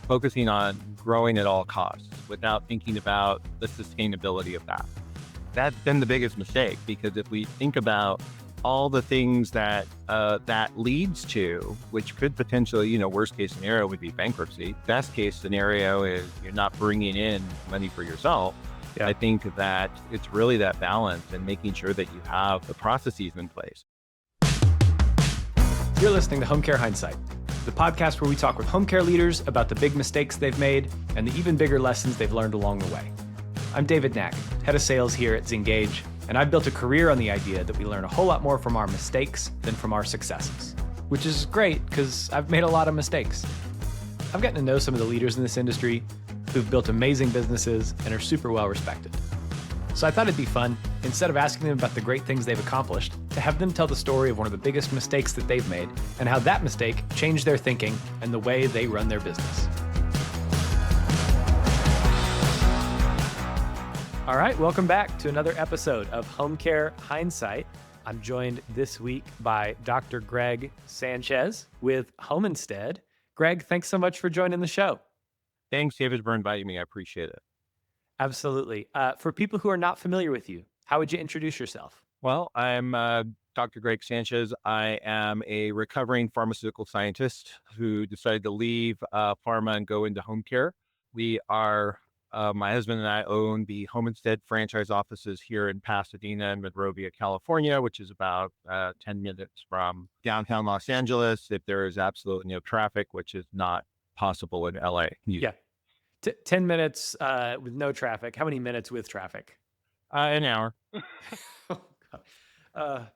focusing on growing at all costs without thinking about the sustainability of that. That's been the biggest mistake, because if we think about all the things that that leads to, which could potentially, worst case scenario would be bankruptcy. Best case scenario is you're not bringing in money for yourself. Yeah. I think that it's really that balance and making sure that you have the processes in place. You're listening to Home Care Hindsight, the podcast where we talk with home care leaders about the big mistakes they've made and the even bigger lessons they've learned along the way. I'm David Knack, head of sales here at Zengage, and I've built a career on the idea that we learn a whole lot more from our mistakes than from our successes, which is great because I've made a lot of mistakes. I've gotten to know some of the leaders in this industry who've built amazing businesses and are super well respected. So I thought it'd be fun, instead of asking them about the great things they've accomplished, to have them tell the story of one of the biggest mistakes that they've made and how that mistake changed their thinking and the way they run their business. All right, welcome back to another episode of Home Care Hindsight. I'm joined this week by Dr. Greg Sanchez with Home Instead. Greg, thanks so much for joining the show. Thanks, David, for inviting me. I appreciate it. Absolutely. For people who are not familiar with you, how would you introduce yourself? Well, I'm Dr. Greg Sanchez. I am a recovering pharmaceutical scientist who decided to leave Pharma and go into home care. We are, my husband and I own the Home Instead franchise offices here in Pasadena and Monrovia, California, which is about 10 minutes from downtown Los Angeles if there is absolutely no traffic, which is not possible in LA. Yeah. 10 minutes with no traffic. How many minutes with traffic? An hour. I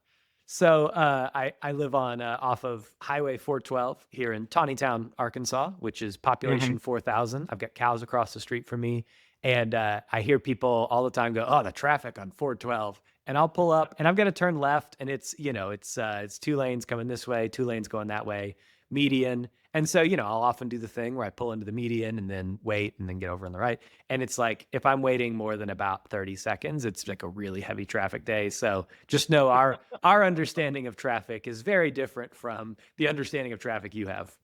live on off of Highway 412 here in Taneytown, Arkansas, which is population 4,000. I've got cows across the street from me. And I hear people all the time go, "Oh, the traffic on 412." And I'll pull up and I've got to turn left, and it's 2 lanes coming this way, 2 lanes going that way, median. And so, I'll often do the thing where I pull into the median and then wait and then get over on the right. And it's like, if I'm waiting more than about 30 seconds, it's like a really heavy traffic day. So just know our understanding of traffic is very different from the understanding of traffic you have.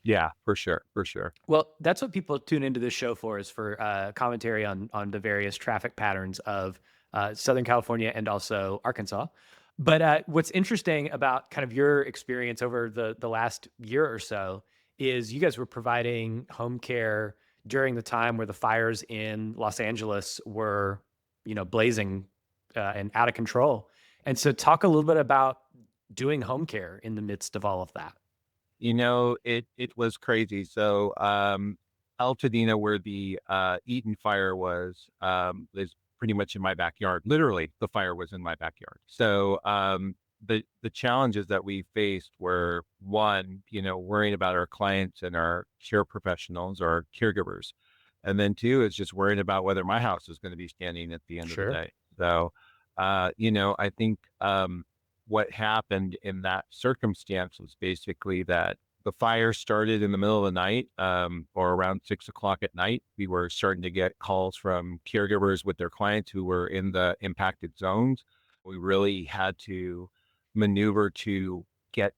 Yeah, for sure. For sure. Well, that's what people tune into this show for, is for commentary on the various traffic patterns of Southern California and also Arkansas. But what's interesting about kind of your experience over the last year or so is you guys were providing home care during the time where the fires in Los Angeles were, blazing and out of control. And so talk a little bit about doing home care in the midst of all of that. It was crazy. So Altadena, where the Eaton fire was pretty much in my backyard. Literally, the fire was in my backyard. So the challenges that we faced were, one, worrying about our clients and our care professionals, our caregivers. And then two is just worrying about whether my house is going to be standing at the end of the day. So, I think what happened in that circumstance was basically that the fire started in the middle of the night, or around 6 o'clock at night. We were starting to get calls from caregivers with their clients who were in the impacted zones. We really had to maneuver to get,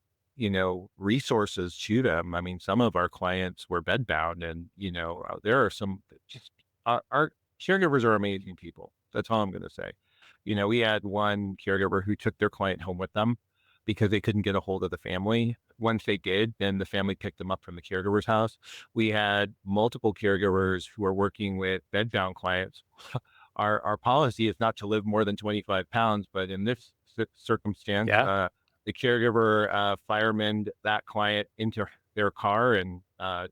resources to them. I mean, some of our clients were bedbound, and, there are some just, our caregivers are amazing people. That's all I'm going to say. We had one caregiver who took their client home with them because they couldn't get a hold of the family. Once they did, then the family picked them up from the caregiver's house. We had multiple caregivers who are working with bedbound clients. Our policy is not to live more than 25 pounds, but in this circumstance, the caregiver fireman that client into their car and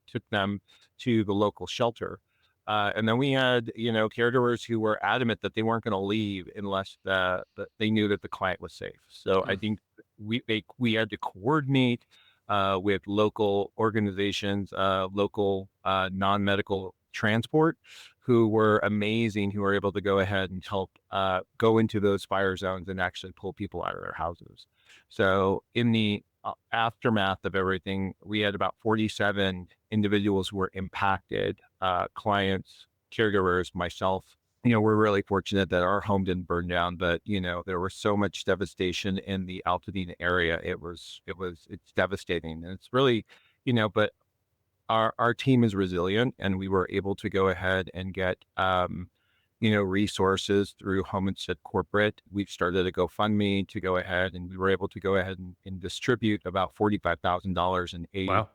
took them to the local shelter. And then we had, caregivers who were adamant that they weren't going to leave unless that they knew that the client was safe. So I think we had to coordinate with local organizations, local non-medical transport, who were amazing, who were able to go ahead and help go into those fire zones and actually pull people out of their houses. So in the aftermath of everything, we had about 47 individuals who were impacted, clients, caregivers, myself. We're really fortunate that our home didn't burn down, but there was so much devastation in the Altadena area. It's devastating. And it's really, but our team is resilient, and we were able to go ahead and get resources through Home and Sit Corporate. We've started a GoFundMe to go ahead, and we were able to go ahead and distribute about $45,000 in aid Wow.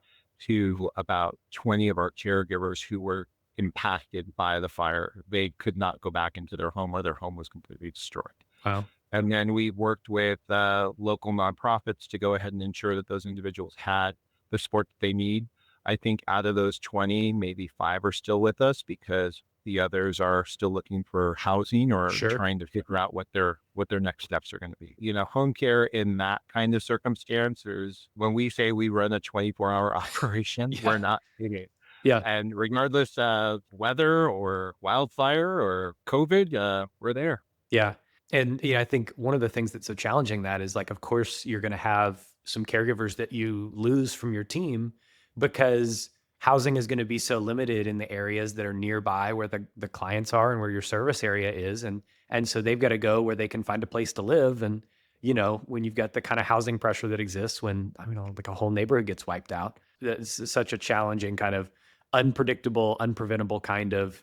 to about 20 of our caregivers who were impacted by the fire. They could not go back into their home, or their home was completely destroyed. Wow. And then we worked with local nonprofits to go ahead and ensure that those individuals had the support that they need. I think out of those 20, maybe 5 are still with us because the others are still looking for housing or Sure. trying to figure out what their next steps are going to be. Home care in that kind of circumstance is, when we say we run a 24-hour operation, Yeah. we're not kidding. Yeah. And regardless of weather or wildfire or COVID, we're there. Yeah. And I think one of the things that's so challenging that is like, of course, you're going to have some caregivers that you lose from your team because housing is going to be so limited in the areas that are nearby where the clients are and where your service area is. And so they've got to go where they can find a place to live. And, when you've got the kind of housing pressure that exists when, like a whole neighborhood gets wiped out, that's such a challenging kind of unpredictable, unpreventable kind of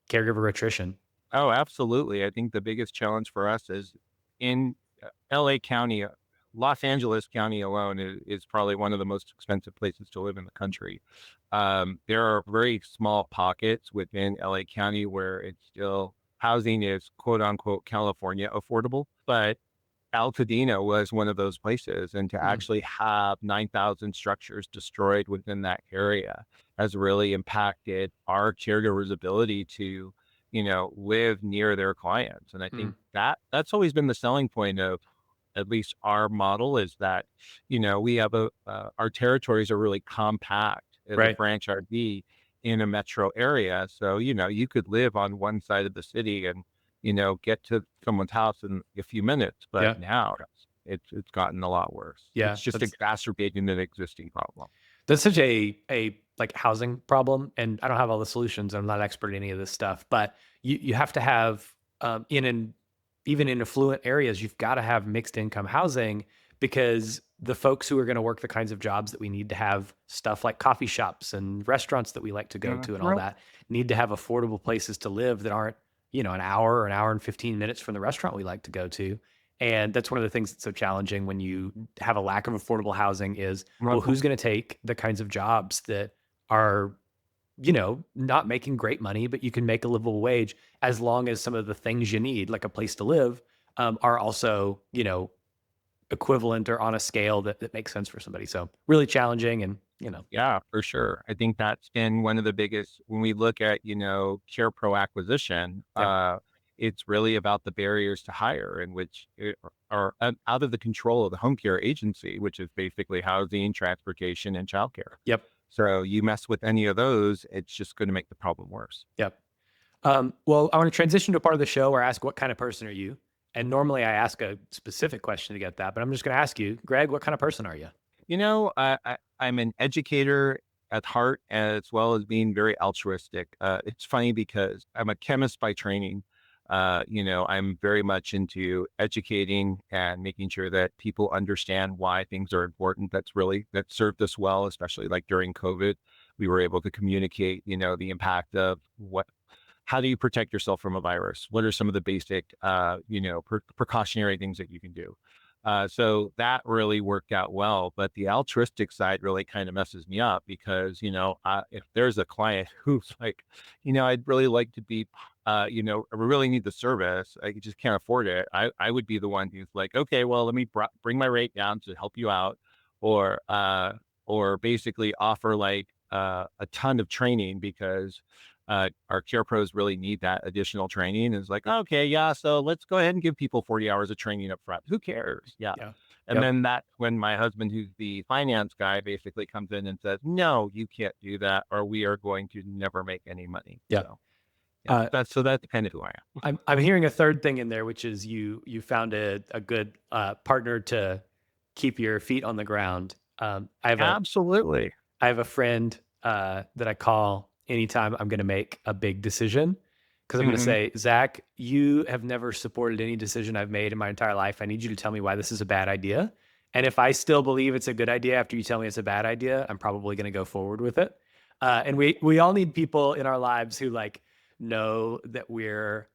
caregiver attrition. Oh, absolutely. I think the biggest challenge for us is in LA County, Los Angeles County alone is probably one of the most expensive places to live in the country. There are very small pockets within LA County where it's still housing is quote unquote California affordable, but Altadena was one of those places. And to Mm. actually have 9,000 structures destroyed within that area has really impacted our caregivers' ability to, live near their clients. And I think Mm. that's always been the selling point of at least our model is that, we have our territories are really compact as a Right. franchisee in a metro area. So, you could live on one side of the city and, get to someone's house in a few minutes. But Yeah. now it's gotten a lot worse. Yeah. It's just exacerbating an existing problem. That's such a like housing problem. And I don't have all the solutions. I'm not an expert in any of this stuff, but you have to have even in affluent areas, you've got to have mixed income housing because the folks who are going to work the kinds of jobs that we need to have stuff like coffee shops and restaurants that we like to go to and all Right. that need to have affordable places to live that aren't, an hour or an hour and 15 minutes from the restaurant we like to go to. And that's one of the things that's so challenging when you have a lack of affordable housing is, well, who's going to take the kinds of jobs that are, not making great money, but you can make a livable wage as long as some of the things you need, like a place to live, are also, equivalent or on a scale that makes sense for somebody. So really challenging and, Yeah, for sure. I think that's been one of the biggest when we look at, care pro acquisition, yeah, it's really about the barriers to hire in which are out of the control of the home care agency, which is basically housing, transportation, and childcare. yep, So you mess with any of those, it's just going to make the problem worse. yep. Well, I want to transition to a part of the show where I ask, what kind of person are you? And normally I ask a specific question to get that, but I'm just going to ask you, Greg, what kind of person are you? I'm an educator at heart as well as being very altruistic. It's funny because I'm a chemist by training. I'm very much into educating and making sure that people understand why things are important. That served us well, especially like during COVID. We were able to communicate, the impact of how do you protect yourself from a virus? What are some of the basic, precautionary things that you can do? So that really worked out well, but the altruistic side really kind of messes me up because, if there's a client who's like, I'd really like to be, I really need the service. I just can't afford it. I would be the one who's like, okay, well, let me bring my rate down to help you out or basically offer like a ton of training because our care pros really need that additional training. It's like, okay, yeah, so let's go ahead and give people 40 hours of training up front. Who cares? Yeah. Yeah. And Yep. then that when my husband, who's the finance guy, basically comes in and says, no, you can't do that, or we are going to never make any money. Yeah. So yeah, Uh, that's kind of who I am. I'm hearing a third thing in there, which is you found a good partner to keep your feet on the ground. Absolutely. I have a friend that I call anytime I'm going to make a big decision because I'm going to Hmm. say, Zach, you have never supported any decision I've made in my entire life. I need you to tell me why this is a bad idea. And if I still believe it's a good idea after you tell me it's a bad idea, I'm probably going to go forward with it. And we all need people in our lives who like know that we're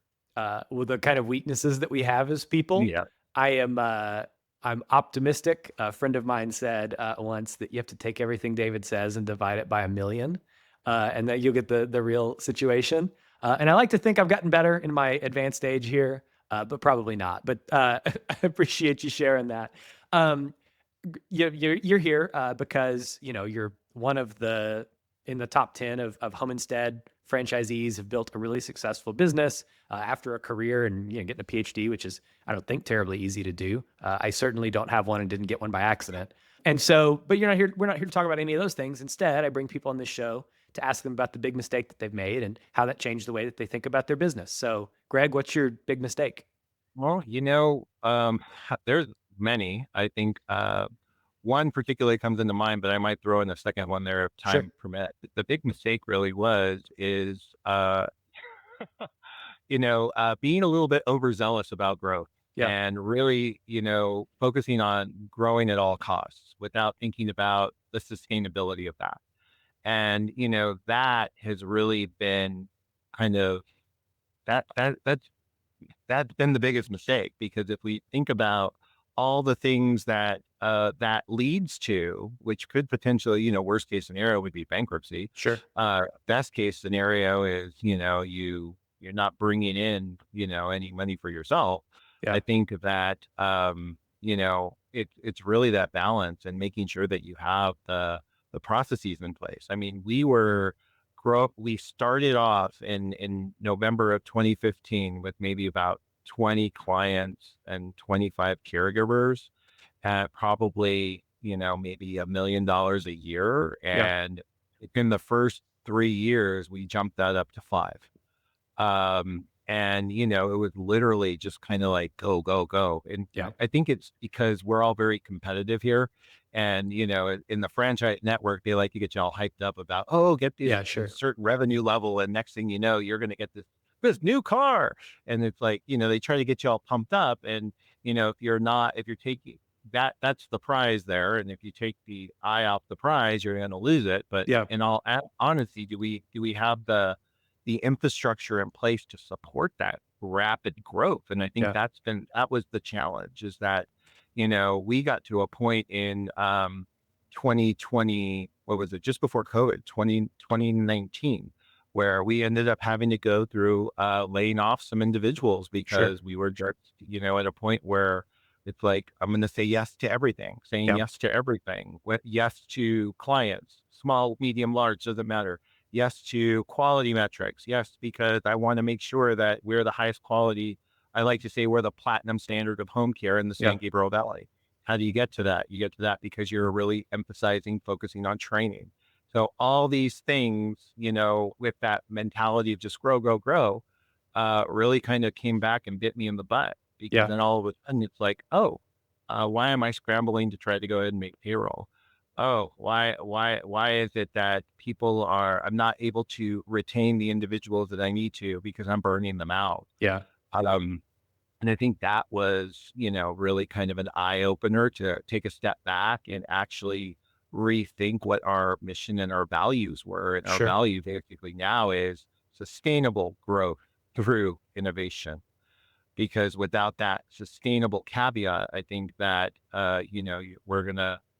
with the kind of weaknesses that we have as people. Yeah. I am I'm optimistic. A friend of mine said once that you have to take everything David says and divide it by a million, and that you'll get the real situation. And I like to think I've gotten better in my advanced age here, but probably not. But I appreciate you sharing that. Um, you're here because you're one of the in the top 10 of home instead franchisees have built a really successful business after a career and getting a PhD, which is I don't think terribly easy to do. I certainly don't have one and didn't get one by accident. And so, but you're not here. We're not here to talk about any of those things. Instead, I bring people on this show to ask them about the big mistake that they've made and how that changed the way that they think about their business. So, Greg, what's your big mistake? Well, there's many. I think one particularly comes into mind, but I might throw in a second one there if Sure. time permit. The big mistake really is being a little bit overzealous about growth Yeah. and really, focusing on growing at all costs without thinking about the sustainability of that. And, that has really been kind of that's been the biggest mistake because if we think about all the things that that leads to, which could potentially, worst case scenario would be bankruptcy. Sure. Best case scenario is, you're not bringing in, any money for yourself. I Yeah. think that it's really that balance and making sure that you have the processes in place. I mean, we started off in November of 2015 with maybe about 20 clients and 25 caregivers at probably, maybe $1 million a year. Yeah. And in the first 3 years, we jumped that up to five. And it was literally just kind of like go, go, go. And Yeah. I think it's because we're all very competitive here. And in the franchise network, they like to get you all hyped up about, oh, get Yeah. this Sure. certain revenue level, and next thing you know, you're going to get this new car. And it's like they try to get you all pumped up. And if you're taking that's the prize there. And if you take the eye off the prize, you're going to lose it. But Yeah. in all honesty, do we have the infrastructure in place to support that rapid growth? And I think Yeah. that was the challenge is that, we got to a point in 2020, what was it, just before COVID, 2019, where we ended up having to go through laying off some individuals Sure. because we were just, at a point where it's like, I'm going to say yes to everything, saying Yeah. yes to everything, yes to clients, small, medium, large, doesn't matter. Yes to quality metrics. Yes, because I want to make sure that we're the highest quality. I like to say we're the platinum standard of home care in the Yeah. San Gabriel Valley. How do you get to that? You get to that because you're really emphasizing, focusing on training. So all these things, with that mentality of just grow, grow, grow, really kind of came back and bit me in the butt because Yeah. then all of a sudden it's like, oh, why am I scrambling to try to go ahead and make payroll? Oh, why is it that I'm not able to retain the individuals that I need to because I'm burning them out? Yeah. Um, and I think that was, really kind of an eye opener to take a step back and actually rethink what our mission and our values were. And our Sure. value basically now is sustainable growth through innovation. Because without that sustainable caveat, I think that,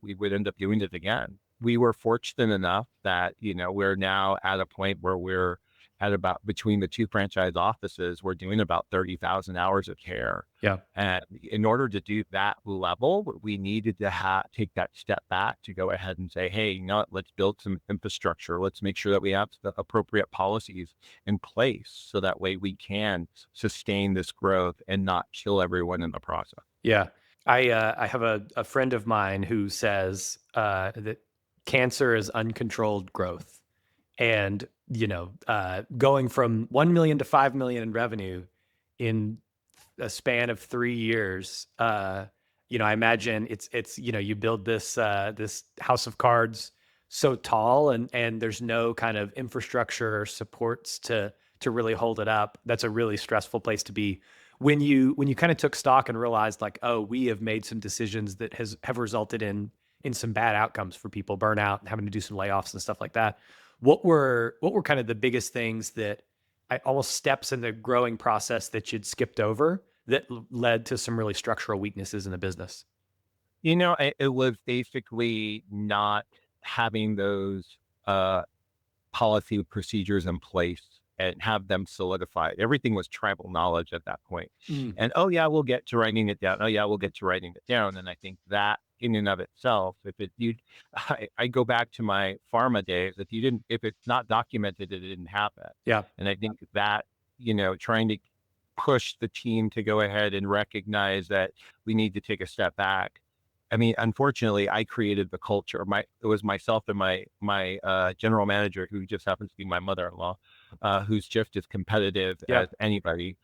we would end up doing it again. We were fortunate enough that, we're now at a point where we're at about between the two franchise offices, we're doing about 30,000 hours of care. Yeah. And in order to do that level, we needed to take that step back to go ahead and say, hey, let's build some infrastructure. Let's make sure that we have the appropriate policies in place so that way we can sustain this growth and not kill everyone in the process. Yeah. I have a friend of mine who says that cancer is uncontrolled growth. And, going from 1 million to 5 million in revenue in a span of 3 years, I imagine it's, you build this house of cards so tall and there's no kind of infrastructure or supports to really hold it up. That's a really stressful place to be. When you kind of took stock and realized like, oh, we have made some decisions that have resulted in some bad outcomes for people, burnout, having to do some layoffs and stuff like that. What were kind of the biggest things that almost steps in the growing process that you'd skipped over that led to some really structural weaknesses in the business? It was basically not having those uh, policy procedures in place and have them solidified. Everything was tribal knowledge at that point. Mm. And oh yeah, we'll get to writing it down. Oh yeah, we'll get to writing it down. And I think that in and of itself, if it you I go back to my pharma days, if it's not documented, it didn't happen. Yeah. And I think that, trying to push the team to go ahead and recognize that we need to take a step back. I mean, unfortunately, I created the culture. It was myself and my general manager, who just happens to be my mother-in-law, who's just as competitive Yeah. as anybody.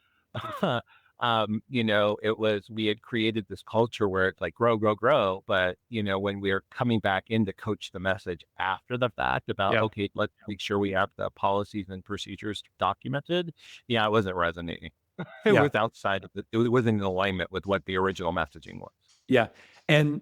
It was we had created this culture where it's like grow, grow, grow. But when we're coming back in to coach the message after the fact about Yeah. okay, let's make sure we have the policies and procedures documented. Yeah, it wasn't resonating. It Yeah. was outside of it wasn't in alignment with what the original messaging was. Yeah. And,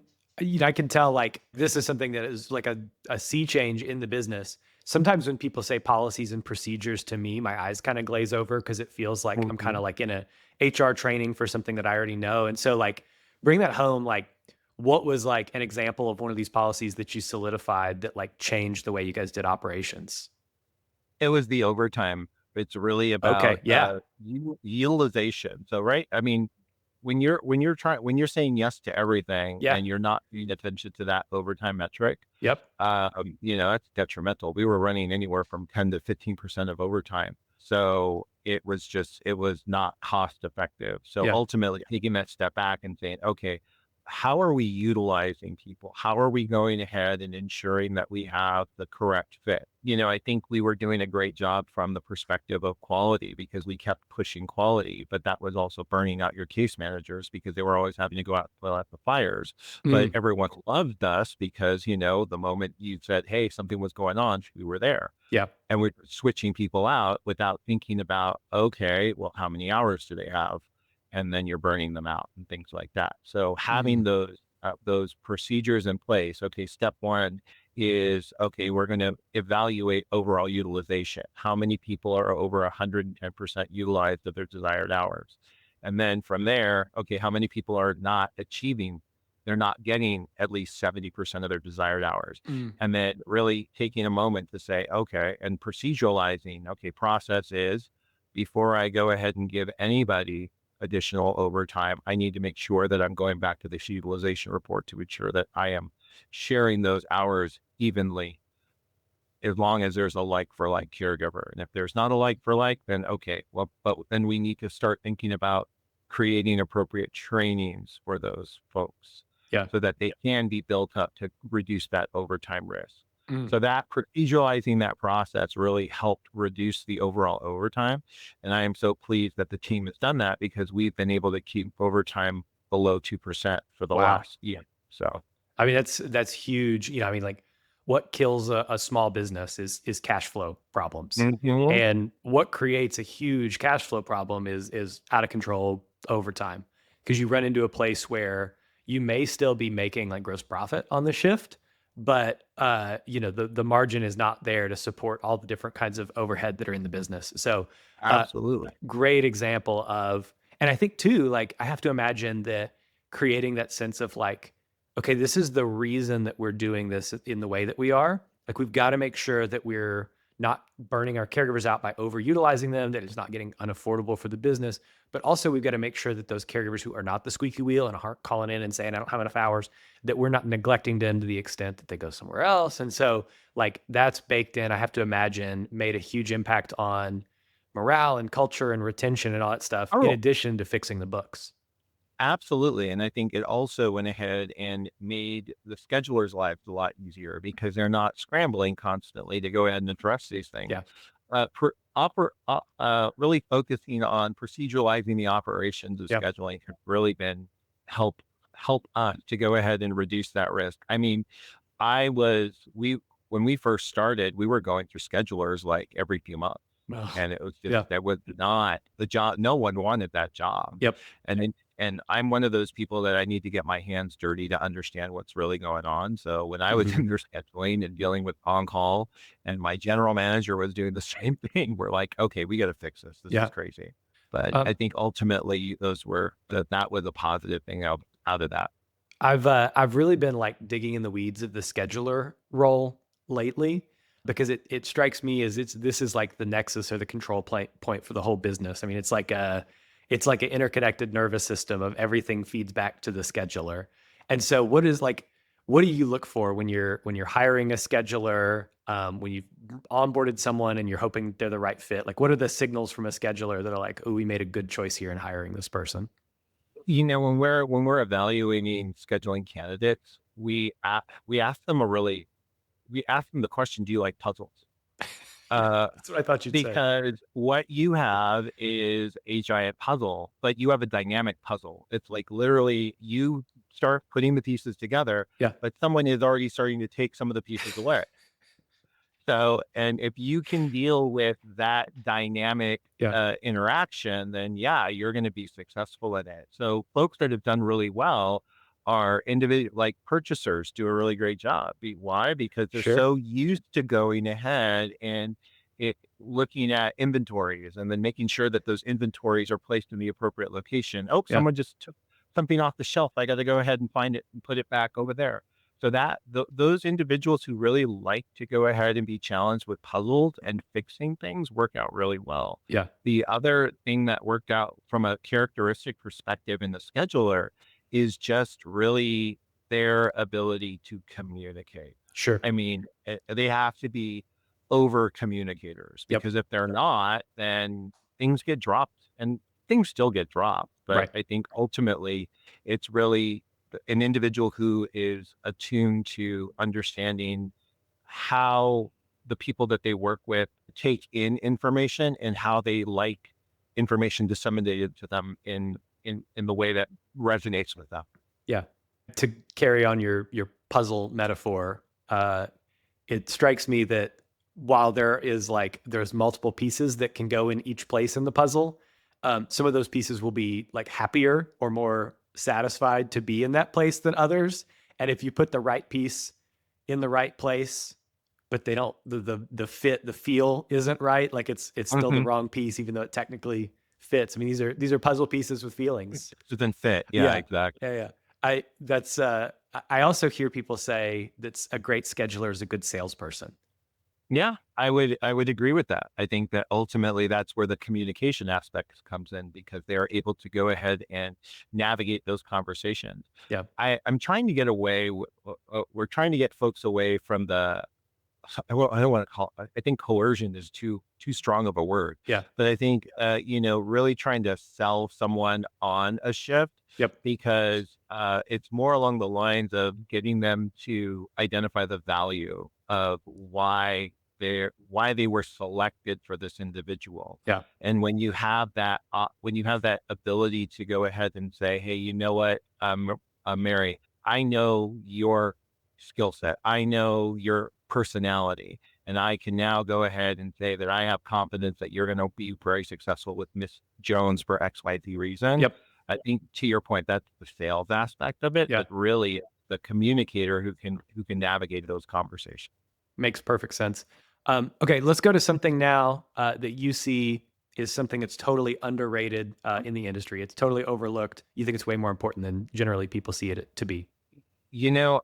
I can tell like this is something that is like a sea change in the business. Sometimes when people say policies and procedures to me, my eyes kind of glaze over because it feels like I'm kind Mhm. of like in a HR training for something that I already know. And so like bring that home, like what was like an example of one of these policies that you solidified that like changed the way you guys did operations? It was the overtime. It's really Okay. about, Yeah. utilization. So, right? I mean, when you're saying yes to everything Yeah. and you're not paying attention to that overtime metric, Yep. that's detrimental. We were running anywhere from 10 to 15% of overtime. So it was not cost effective. So Yeah. ultimately taking that step back and saying, okay, how are we utilizing people? How are we going ahead and ensuring that we have the correct fit? I think we were doing a great job from the perspective of quality because we kept pushing quality, but that was also burning out your case managers because they were always having to go out and put out the fires. But Mm. everyone loved us because, the moment you said, hey, something was going on, we were there. Yeah. And we're switching people out without thinking about, okay, well, how many hours do they have? And then you're burning them out and things like that. So having Mm. those procedures in place. Okay, step one is okay. We're going to evaluate overall utilization. How many people are over 110% utilized of their desired hours? And then from there, okay, how many people are not achieving? They're not getting at least 70% of their desired hours. Mm. And then really taking a moment to say, okay, and proceduralizing, okay, process is before I go ahead and give anybody additional overtime, I need to make sure that I'm going back to this utilization report to ensure that I am sharing those hours evenly as long as there's a like for like caregiver. And if there's not a like for like, then okay, well, but then we need to start thinking about creating appropriate trainings for those folks Yeah. so that they can be built up to reduce that overtime risk. Mm. So that proceduralizing that process really helped reduce the overall overtime. And I am so pleased that the team has done that because we've been able to keep overtime below 2% for the Wow. last year. So, I mean, that's huge. I mean, like what kills a small business is cash flow problems. mhm, And what creates a huge cash flow problem is out of control overtime. Because you run into a place where you may still be making like gross profit on the shift, but the margin is not there to support all the different kinds of overhead that are in the business. So uh absolutely. great example of, and I think too, like I have to imagine that creating that sense of like, okay, this is the reason that we're doing this in the way that we are. Like we've got to make sure that we're not burning our caregivers out by overutilizing them, that it's not getting unaffordable for the business. But also we've got to make sure that those caregivers who are not the squeaky wheel and aren't calling in and saying, I don't have enough hours, that we're not neglecting them to the extent that they go somewhere else. And so like that's baked in, I have to imagine made a huge impact on morale and culture and retention and all that stuff, in Oh, addition to fixing the books. absolutely. And I think it also went ahead and made the schedulers' lives a lot easier because they're not scrambling constantly to go ahead and address these things. Yeah. Really focusing on proceduralizing the operations of Yeah. scheduling have really been help help us to go ahead and reduce that risk. I mean, I was we when we first started, we were going through schedulers like every few months. Ugh. And it was just Yeah. that was not the job. No one wanted that job. Yep. And then And I'm one of those people that I need to get my hands dirty to understand what's really going on. So when I was Mhm. in their scheduling and dealing with on call and my general manager was doing the same thing, we're like, okay, we got to fix this. This is Yeah. crazy. But I Um, think ultimately that was a positive thing out of that. I've really been like digging in the weeds of the scheduler role lately because it strikes me as this is like the nexus or the control point for the whole business. I mean, it's like an interconnected nervous system of everything feeds back to the scheduler. And so what do you look for when you're hiring a scheduler, when you've onboarded someone and you're hoping they're the right fit? Like what are the signals from a scheduler that are like, oh, we made a good choice here in hiring this person? When we're evaluating scheduling candidates, we ask them the question, do you like puzzles? Uh, That's what I thought you'd say. because what you have is a giant puzzle, but you have a dynamic puzzle. It's like literally you start putting the pieces together, Yeah. but someone is already starting to take some of the pieces away. So, and if you can deal with that dynamic Yeah. interaction, then yeah, you're going to be successful in it. So, folks that have done really well are individual, like purchasers, do a really great job. Why? Because they're Sure. so used to going ahead and looking at inventories and then making sure that those inventories are placed in the appropriate location. Oh, Yeah. someone just took something off the shelf. I got to go ahead and find it and put it back over there. So those individuals who really like to go ahead and be challenged with puzzles and fixing things work out really well. Yeah. The other thing that worked out from a characteristic perspective in the scheduler is just really their ability to communicate. Sure. I mean, they have to be over communicators Yep. because if they're not, then things get dropped and things still get dropped. But Right. I think ultimately it's really an individual who is attuned to understanding how the people that they work with take in information and how they like information disseminated to them in the way that resonates with them. Yeah. To carry on your puzzle metaphor, it strikes me that while there's multiple pieces that can go in each place in the puzzle, some of those pieces will be like happier or more satisfied to be in that place than others. And if you put the right piece in the right place, but they don't the fit, the feel isn't right, like it's still the Mhm. wrong piece, even though it technically fits. I mean, these are puzzle pieces with feelings. Doesn't fit. Yeah, Yeah. exactly. Yeah, yeah. I also hear people say that's a great scheduler is a good salesperson. Yeah, I would agree with that. I think that ultimately that's where the communication aspect comes in because they are able to go ahead and navigate those conversations. Yeah. I'm trying to get away. We're trying to get folks away from the. I don't want to call. I think coercion is too strong of a word, Yeah. but I think really trying to sell someone on a shift Yep. because it's more along the lines of getting them to identify the value of why they were selected for this individual. Yeah. And when you have that ability to go ahead and say, hey, you know what, Mary, I know your skill set. I know your personality. And I can now go ahead and say that I have confidence that you're going to be very successful with Miss Jones for XYZ reason. Yep. I think to your point, that's the sales aspect of it, Yeah. but really the communicator who can navigate those conversations. Makes perfect sense. Okay, let's go to something now that you see is something that's totally underrated in the industry. It's totally overlooked. You think it's way more important than generally people see it to be.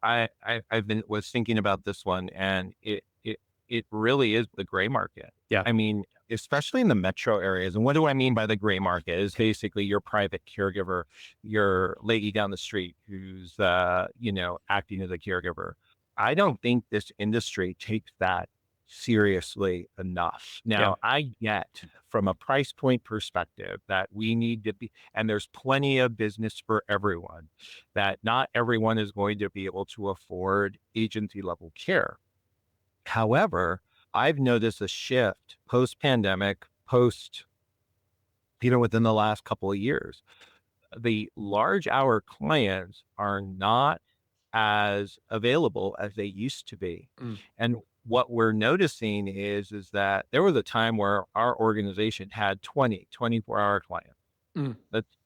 I've been was thinking about this one, and it really is the gray market. Yeah. I mean, especially in the metro areas. And what do I mean by the gray market? Is basically your private caregiver, your lady down the street who's acting as a caregiver. I don't think this industry takes that seriously enough. Yeah. Now, I get from a price point perspective that we need to be, and there's plenty of business for everyone that not everyone is going to be able to afford agency level care. However, I've noticed a shift post pandemic, post, within the last couple of years. The large hour clients are not as available as they used to be. Mm. And what we're noticing is that there was a time where our organization had 24-hour clients. Mm.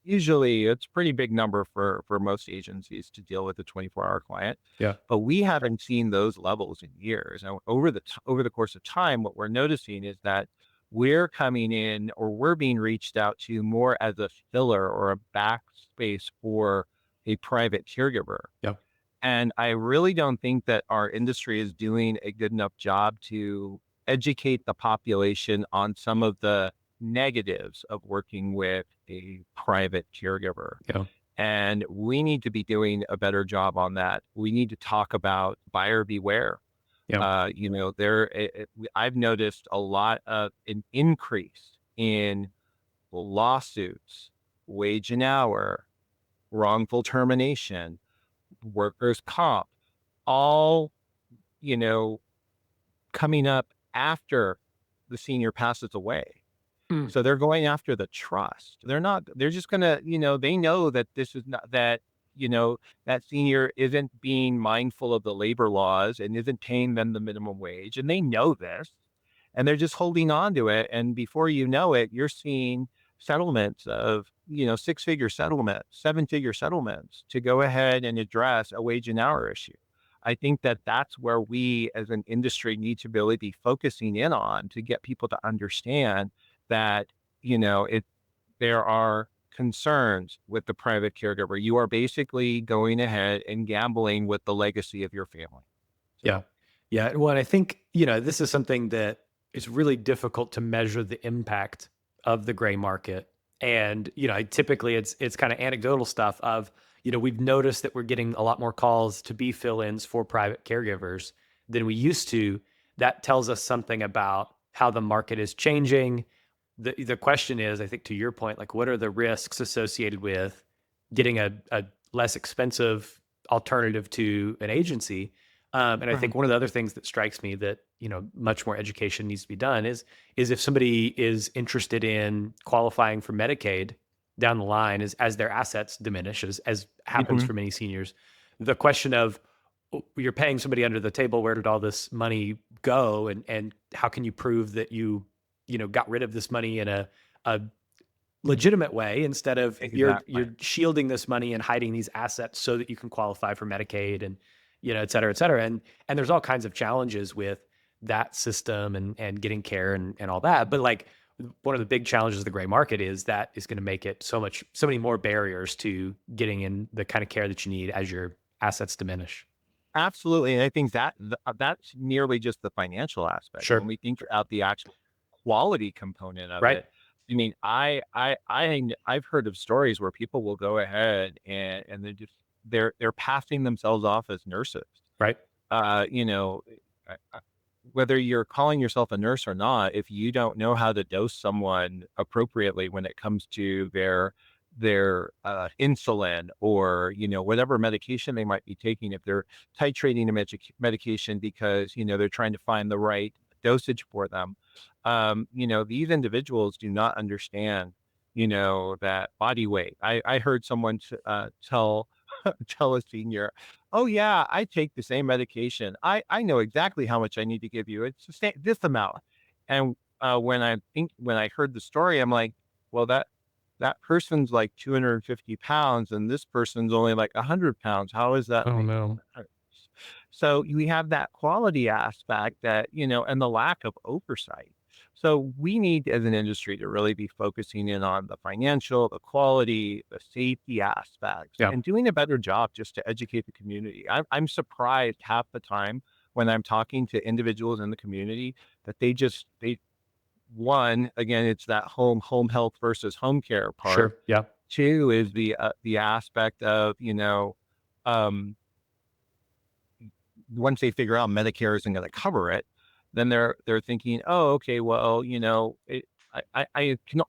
It's a pretty big number for most agencies to deal with a 24-hour client. Yeah. But we haven't seen those levels in years. Now, over the course of time, what we're noticing is that we're coming in or we're being reached out to more as a filler or a backspace for a private caregiver. Yeah. And I really don't think that our industry is doing a good enough job to educate the population on some of the negatives of working with a private caregiver. Yeah. And we need to be doing a better job on that. We need to talk about buyer beware. Yeah. I've noticed a lot of an increase in lawsuits, wage and hour, wrongful termination, workers' comp, all, you know, coming up after the senior passes away. Mm. So they're going after the trust. They're just gonna, they know that this is not that, you know, that senior isn't being mindful of the labor laws and isn't paying them the minimum wage. And they know this and they're just holding on to it. And before you know it, you're seeing settlements of, six-figure settlements, seven-figure settlements to go ahead and address a wage and hour issue. I think that that's where we as an industry need to really be focusing in on to get people to understand that, there are concerns with the private caregiver. You are basically going ahead and gambling with the legacy of your family. Yeah. So, Yeah. Well, and I think, this is something that is really difficult to measure the impact of the gray market. And, typically it's kind of anecdotal stuff of, we've noticed that we're getting a lot more calls to be fill-ins for private caregivers than we used to. That tells us something about how the market is changing. The question is, I think to your point, like what are the risks associated with getting a less expensive alternative to an agency? And I think right. one of the other things that strikes me that, much more education needs to be done is if somebody is interested in qualifying for Medicaid down the line as their assets diminish, as happens Mhm. for many seniors, the question of you're paying somebody under the table, where did all this money go? And how can you prove that you got rid of this money in a legitimate way instead of Exactly. you're shielding this money and hiding these assets so that you can qualify for Medicaid and et cetera, et cetera. And there's all kinds of challenges with that system and getting care and all that. But like one of the big challenges of the gray market is that is going to make it so many more barriers to getting in the kind of care that you need as your assets diminish. Absolutely. And I think that's nearly just the financial aspect. When Sure. we think about the actual quality component of Right. it, I mean, I've heard of stories where people will go ahead and they're passing themselves off as nurses. Right. Uh, you know, Whether you're calling yourself a nurse or not, if you don't know how to dose someone appropriately when it comes to their insulin or whatever medication they might be taking, if they're titrating a medication because they're trying to find the right dosage for them, these individuals do not understand that body weight. I heard someone tell tell a senior, "Oh yeah, I take the same medication. I know exactly how much I need to give you. It's the same this amount." And when I heard the story, I'm like, "Well, that person's like 250 pounds and this person's only like 100 pounds. How is that Oh making no. a difference?" So we have that quality aspect that, and the lack of oversight. So we need as an industry to really be focusing in on the financial, the quality, the safety aspects, Yeah. and doing a better job just to educate the community. I'm surprised half the time when I'm talking to individuals in the community that they one, again, it's that home health versus home care part. Sure. Yeah. Two is the aspect of, um, once they figure out Medicare isn't going to cover it, then they're thinking, oh, okay, well, I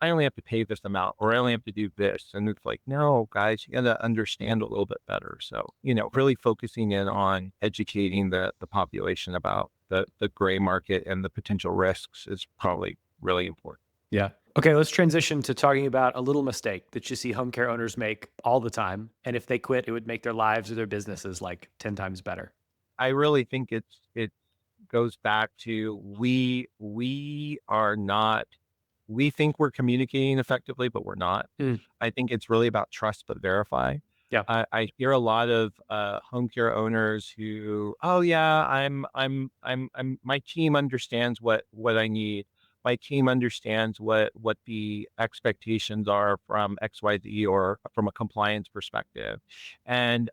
only have to pay this amount, or I only have to do this, and it's like, no, guys, you got to understand a little bit better. So, really focusing in on educating the population about the gray market and the potential risks is probably really important. Yeah. Okay, let's transition to talking about a little mistake that you see home care owners make all the time. And if they quit, it would make their lives or their businesses like 10 times better. I really think it goes back to we are not we think we're communicating effectively, but we're not. Mm, I think it's really about trust but verify. yeah. I hear a lot of home care owners who, oh yeah, my team understands what I need. My team understands what the expectations are from XYZ or from a compliance perspective. And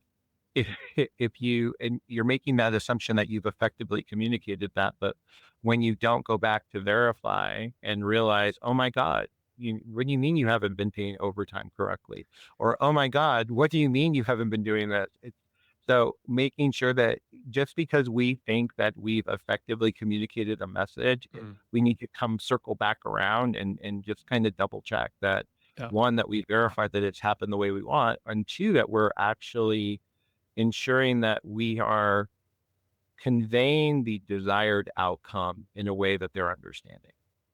if if you're making that assumption that you've effectively communicated that, but when you don't go back to verify and realize, oh my God, what do you mean you haven't been paying overtime correctly? Or oh my God, what do you mean you haven't been doing that? So making sure that just because we think that we've effectively communicated a message, Mm, we need to come circle back around and just kind of double check that yeah. one, that we verified that it's happened the way we want, and two, that we're actually ensuring that we are conveying the desired outcome in a way that they're understanding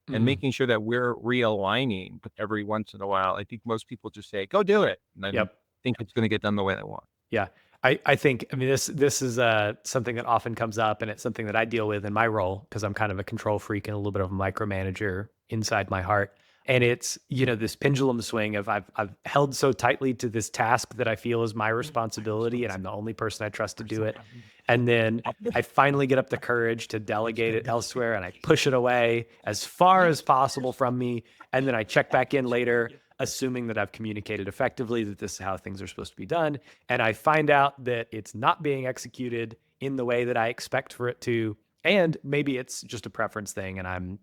and Mm, making sure that we're realigning every once in a while. I think most people just say, go do it, and then yep. think it's going to get done the way they want. Yeah. I think, I mean, this is something that often comes up, and it's something that I deal with in my role because I'm kind of a control freak and a little bit of a micromanager inside my heart. And it's, this pendulum swing of I've held so tightly to this task that I feel is my responsibility and I'm the only person I trust to do it. And then I finally get up the courage to delegate it elsewhere and I push it away as far as possible from me. And then I check back in later, assuming that I've communicated effectively, that this is how things are supposed to be done. And I find out that it's not being executed in the way that I expect for it to. And maybe it's just a preference thing and I'm,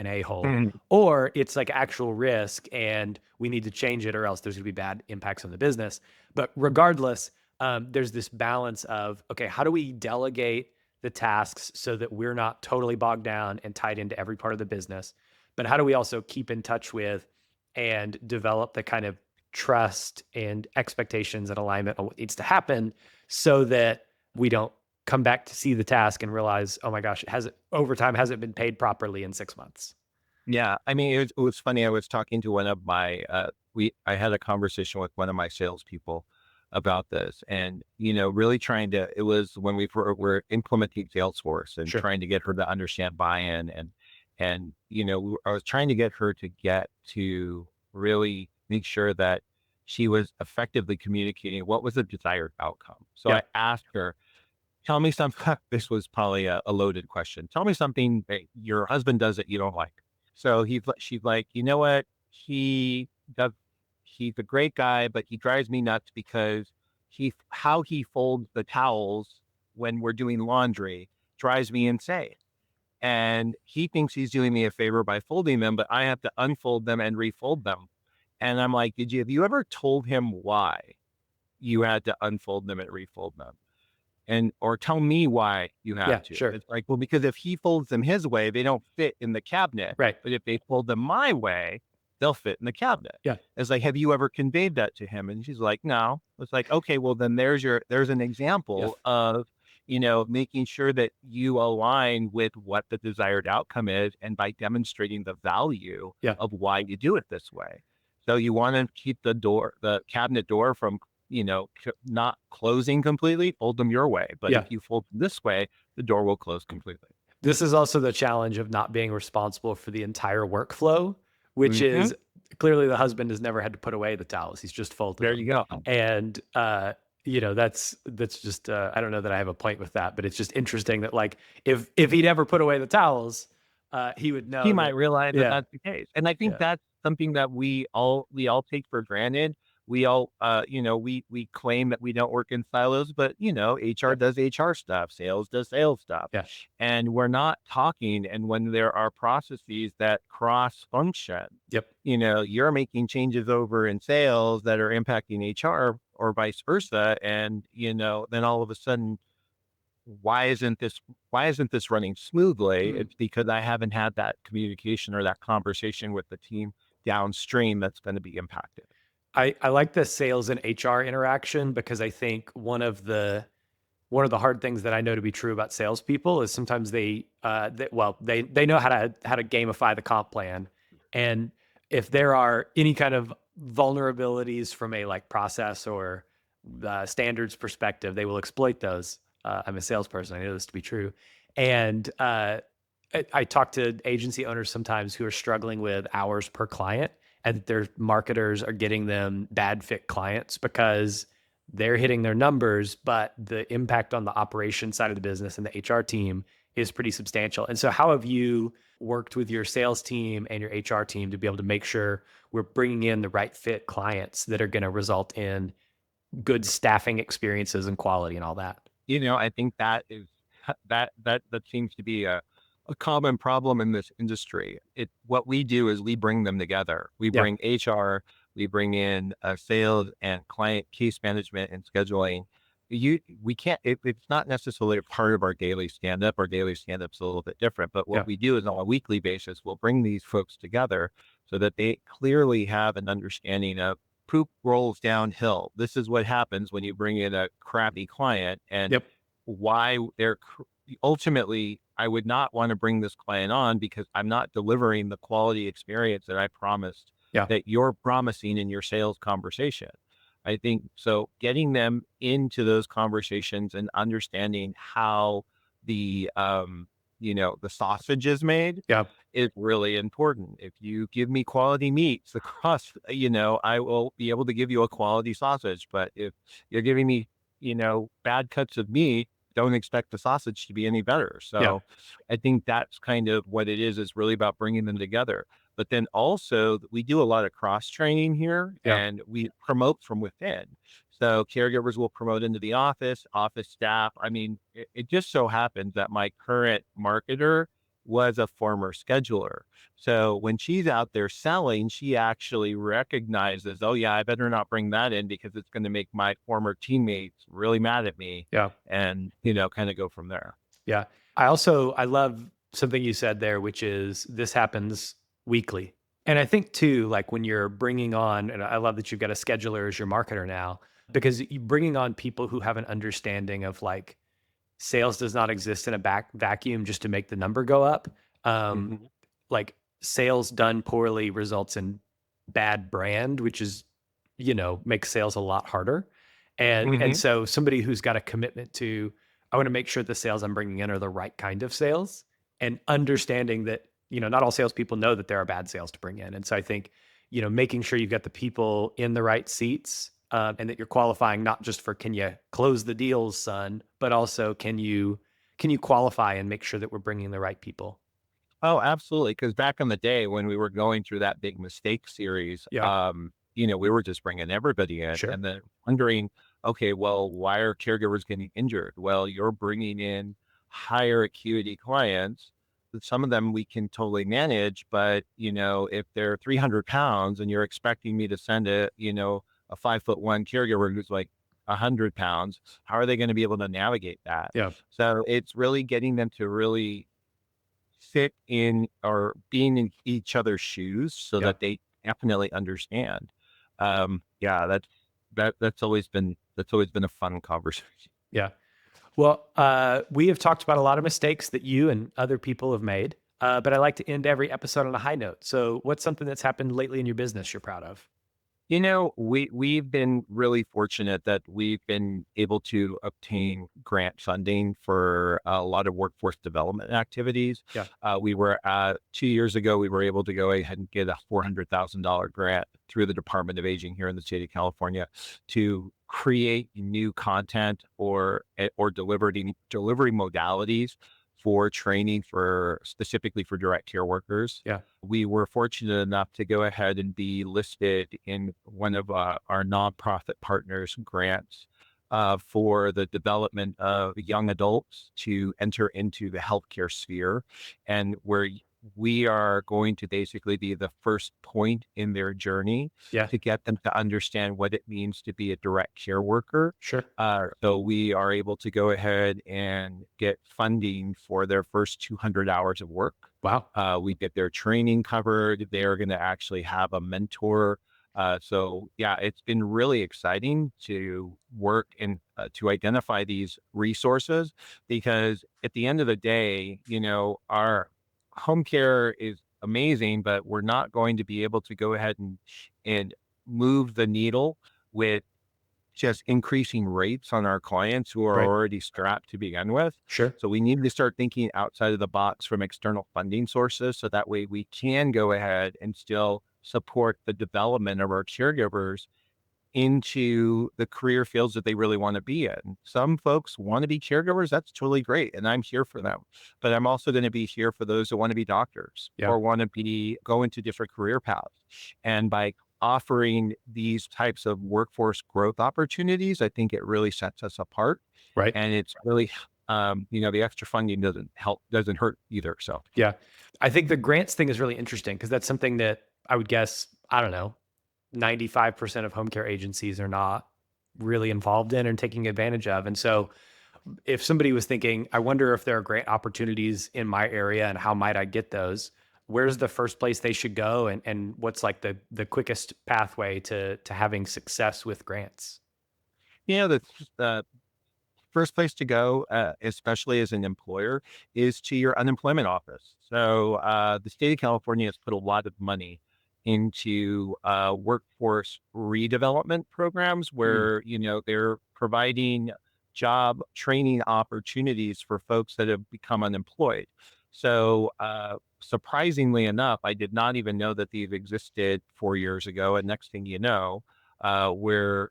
an a-hole, Mhm. or it's like actual risk and we need to change it or else there's going to be bad impacts on the business. But regardless, there's this balance of, okay, how do we delegate the tasks so that we're not totally bogged down and tied into every part of the business? But how do we also keep in touch with and develop the kind of trust and expectations and alignment on what needs to happen so that we don't come back to see the task and realize, oh my gosh, overtime hasn't been paid properly in 6 months. Yeah, I mean, it was funny. I was talking to one of my I had a conversation with one of my salespeople about this, and really trying to. It was when were implementing Salesforce and Sure. trying to get her to understand buy-in, and I was trying to get her to get to really make sure that she was effectively communicating what was the desired outcome. So Yeah. I asked her, tell me something. This was probably a loaded question. Tell me something that your husband does that you don't like. So she's like, you know what? He does. He's a great guy, but he drives me nuts because how he folds the towels when we're doing laundry drives me insane. And he thinks he's doing me a favor by folding them, but I have to unfold them and refold them. And I'm like, have you ever told him why you had to unfold them and refold them? And or tell me why you Yeah. have to. Sure. It's like, well, because if he folds them his way, they don't fit in the cabinet. Right. But if they fold them my way, they'll fit in the cabinet. Yeah. It's like, have you ever conveyed that to him? And she's like, no. It's like, okay, well then there's an Yeah. example of, making sure that you align with what the desired outcome is and by demonstrating the value Yeah. of why you do it this way. So you want to keep the cabinet door from not closing completely, fold them your way. But Yeah. if you fold them this way, the door will close completely. This is also the challenge of not being responsible for the entire workflow, which Mhm. is clearly the husband has never had to put away the towels. He's just folded There them. you go. And that's just I don't know that I have a point with that, but it's just interesting that like if he'd ever put away the towels, he would He know might that. realize that Yeah. that's the case. And I think Yeah. that's something that we all take for granted. We all, we claim that we don't work in silos, but HR Yep. does HR stuff, sales does sales stuff. Yeah. And we're not talking. And when there are processes that cross function, Yep. you're making changes over in sales that are impacting HR or vice versa. And, then all of a sudden, why isn't this why isn't this running smoothly? Mm. It's because I haven't had that communication or that conversation with the team downstream that's going to be impacted. I like the sales and HR interaction because I think one of the hard things that I know to be true about salespeople is sometimes they know how to gamify the comp plan, and if there are any kind of vulnerabilities from a like process or standards perspective, they will exploit those. I'm a salesperson; I know this to be true, and I talk to agency owners sometimes who are struggling with hours per client, and that their marketers are getting them bad fit clients because they're hitting their numbers, but the impact on the operation side of the business and the HR team is pretty substantial. And so, how have you worked with your sales team and your HR team to be able to make sure we're bringing in the right fit clients that are going to result in good staffing experiences and quality and all that? I think that is that seems to be a common problem in this industry. What we do is we bring them together. We Yeah. bring HR, we bring in sales and client case management and scheduling. We can't. It's not necessarily a part of our daily stand up. Our daily stand up's a little bit different. But what Yeah. we do is on a weekly basis, we'll bring these folks together so that they clearly have an understanding of poop rolls downhill. This is what happens when you bring in a crappy client, and Yep. why ultimately I would not want to bring this client on because I'm not delivering the quality experience that I promised, Yeah. that you're promising in your sales conversation. I think so getting them into those conversations and understanding how the sausage is made Yeah. is really important. If you give me quality meats, the cost, I will be able to give you a quality sausage. But if you're giving me, bad cuts of meat, don't expect the sausage to be any better. Yeah. So I think that's kind of what it is really about bringing them together. But then also we do a lot of cross training here Yeah. and we promote from within. So caregivers will promote into the office staff. I mean, it just so happens that my current marketer was a former scheduler. So when she's out there selling, she actually recognizes, oh yeah, I better not bring that in because it's going to make my former teammates really mad at me Yeah. and, kind of go from there. Yeah. I love something you said there, which is this happens weekly. And I think too, like when you're bringing on, and I love that you've got a scheduler as your marketer now, because you bringing on people who have an understanding of like sales does not exist in a vacuum just to make the number go up. Um, Mhm. like sales done poorly results in bad brand, which is, makes sales a lot harder. And Mhm. so somebody who's got a commitment to, I want to make sure the sales I'm bringing in are the right kind of sales, and understanding that, not all salespeople know that there are bad sales to bring in. And so I think, making sure you've got the people in the right seats, and that you're qualifying not just for can you close the deals, son, but also can you qualify and make sure that we're bringing the right people. Oh, absolutely. Because back in the day when we were going through that big mistake series, Yeah, we were just bringing everybody in sure. and then wondering, okay, well, why are caregivers getting injured? Well, you're bringing in higher acuity clients. Some of them we can totally manage, but if they're 300 pounds and you're expecting me to send a 5'1" caregiver who's like 100 pounds, how are they going to be able to navigate that? Yeah, So it's really getting them to really sit in or being in each other's shoes so yeah, that they definitely understand. Yeah, that's always been a fun conversation. yeah. Well, we have talked about a lot of mistakes that you and other people have made, but I like to end every episode on a high note. So, what's something that's happened lately in your business you're proud of? We've been really fortunate that we've been able to obtain grant funding for a lot of workforce development activities. Yeah, We were 2 years ago, we were able to go ahead and get a $400,000 grant through the Department of Aging here in the state of California to create new content or delivery modalities for training for specifically for direct care workers. yeah, We were fortunate enough to go ahead and be listed in one of our nonprofit partners' grants for the development of young adults to enter into the healthcare sphere, and where we are going to basically be the first point in their journey yeah, to get them to understand what it means to be a direct care worker. sure. So we are able to go ahead and get funding for their first 200 hours of work. Wow. We get their training covered. They're going to actually have a mentor. So yeah, it's been really exciting to work and to identify these resources because at the end of the day, our home care is amazing, but we're not going to be able to go ahead and move the needle with just increasing rates on our clients who are Right. already strapped to begin with. Sure. So we need to start thinking outside of the box from external funding sources. So that way we can go ahead and still support the development of our caregivers into the career fields that they really want to be in. Some folks want to be caregivers. That's totally great. And I'm here for them. But I'm also going to be here for those that want to be doctors Yeah. or want to be go into different career paths. And by offering these types of workforce growth opportunities, I think it really sets us apart. Right. And it's really, the extra funding doesn't hurt either. So Yeah. I think the grants thing is really interesting because that's something that I would guess, I don't know, 95% of home care agencies are not really involved in and taking advantage of. And so if somebody was thinking, I wonder if there are grant opportunities in my area and how might I get those? Where's the first place they should go and what's like the quickest pathway to having success with grants? the first place to go, especially as an employer, is to your unemployment office. So the state of California has put a lot of money into workforce redevelopment programs Mm, where, they're providing job training opportunities for folks that have become unemployed. So surprisingly enough, I did not even know that these existed 4 years ago. And next thing you know, we're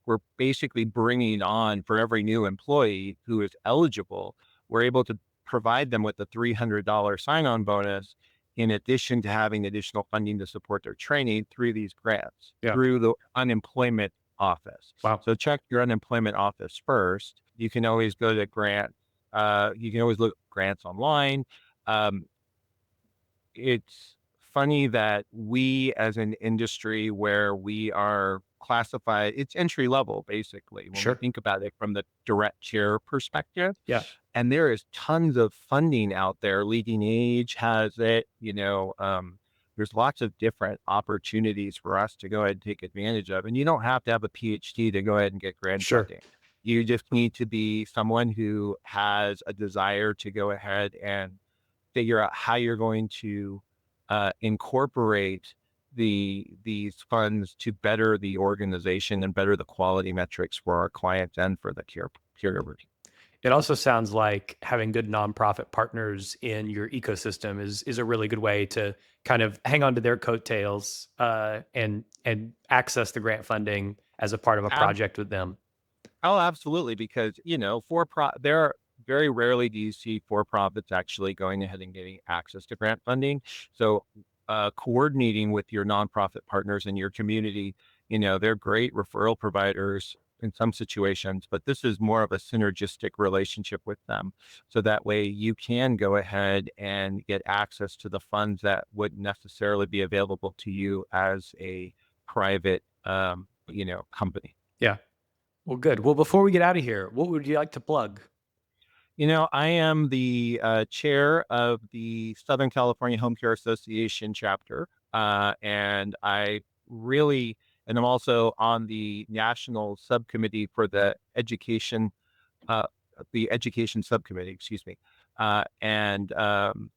we're basically bringing on for every new employee who is eligible, we're able to provide them with a $300 sign-on bonus in addition to having additional funding to support their training through these grants, yeah. through the unemployment office. Wow. So check your unemployment office first. You can always go to you can always look at grants online. Um, it's funny that we as an industry where we are classified, it's entry level basically when we Sure. think about it from the direct care perspective. Yeah. And there is tons of funding out there. Leading Age has it, there's lots of different opportunities for us to go ahead and take advantage of. And you don't have to have a PhD to go ahead and get grant Sure. funding. You just need to be someone who has a desire to go ahead and figure out how you're going to incorporate these funds to better the organization and better the quality metrics for our clients and for the caregivers. It also sounds like having good nonprofit partners in your ecosystem is a really good way to kind of hang on to their coattails and access the grant funding as a part of a Ab- project with them. oh, absolutely, because there are very rarely do you see for profits actually going ahead and getting access to grant funding. So coordinating with your nonprofit partners in your community, they're great referral providers in some situations, but this is more of a synergistic relationship with them. So that way you can go ahead and get access to the funds that wouldn't necessarily be available to you as a private, company. Yeah. Well, good. Well, before we get out of here, what would you like to plug? I am the chair of the Southern California Home Care Association chapter, and and I'm also on the national subcommittee for uh, the education subcommittee, excuse me. And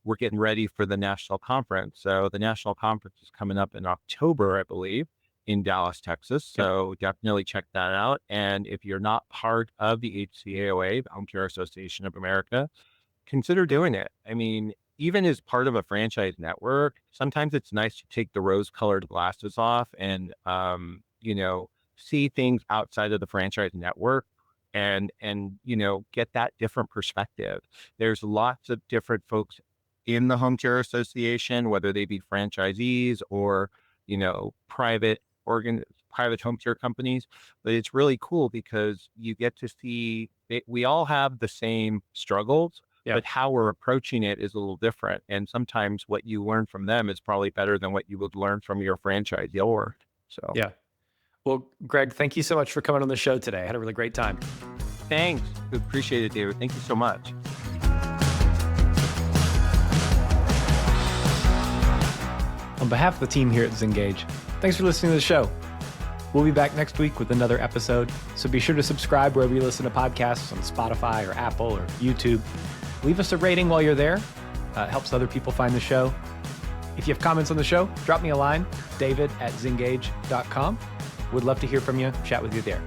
we're getting ready for the national conference. So the national conference is coming up in October, I believe, in Dallas, Texas. Yep. So definitely check that out. And if you're not part of the HCAOA, the Home Care Association of America, consider doing it. I mean, even as part of a franchise network, sometimes it's nice to take the rose-colored glasses off and, see things outside of the franchise network and get that different perspective. There's lots of different folks in the Home Care Association, whether they be franchisees or, private private home care companies. But it's really cool because you get to see we all have the same struggles, Yeah. but how we're approaching it is a little different. And sometimes what you learn from them is probably better than what you would learn from your franchisor. So Yeah. Well, Greg, thank you so much for coming on the show today. I had a really great time. thanks. Appreciate it, David. Thank you so much. On behalf of the team here at Zengage, thanks for listening to the show. We'll be back next week with another episode, so be sure to subscribe wherever you listen to podcasts on Spotify or Apple or YouTube. Leave us a rating while you're there. It helps other people find the show. If you have comments on the show, drop me a line, david@zengage.com. Would love to hear from you, chat with you there.